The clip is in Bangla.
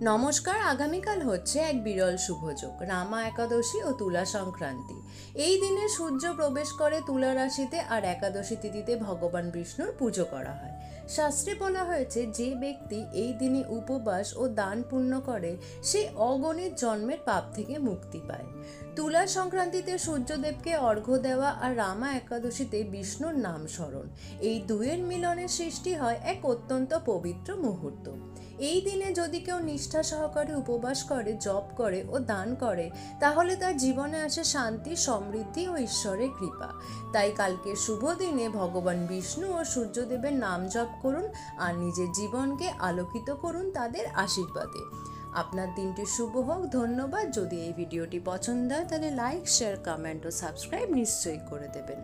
নমস্কার। আগামীকাল হচ্ছে এক বিরল শুভযোগ, রামা একাদশী ও তুলা সংক্রান্তি। এই দিনে সূর্য প্রবেশ করে তুলা রাশিতে, আর একাদশী তিথিতে ভগবান বিষ্ণুর পুজো করা হয়। শাস্ত্রে বলা হয়েছে, যে ব্যক্তি এই দিনে উপবাস ও দান পুণ্য করে, সে অগণিত জন্মের পাপ থেকে মুক্তি পায়। তুলা সংক্রান্তিতে সূর্যদেবকে অর্ঘ্য দেওয়া আর রামা একাদশীতে বিষ্ণুর নাম স্মরণ, এই দুয়ের মিলনে সৃষ্টি হয় এক অত্যন্ত পবিত্র মুহূর্ত। এই দিনে যদি কেউ নিষ্ঠা সহকারে উপবাস করে, জপ করে ও দান করে, তাহলে তার জীবনে আসে শান্তি, সমৃদ্ধি ও ঈশ্বরের কৃপা। তাই কালকের শুভ দিনে ভগবান বিষ্ণু ও সূর্যদেবের নাম জপ করুন আর নিজের জীবনকে আলোকিত করুন তাদের আশীর্বাদে। আপনার দিনটি শুভ হোক। ধন্যবাদ। যদি এই ভিডিওটি পছন্দ হয় তাহলে লাইক, শেয়ার, কমেন্ট ও সাবস্ক্রাইব নিশ্চয়ই করে দেবেন।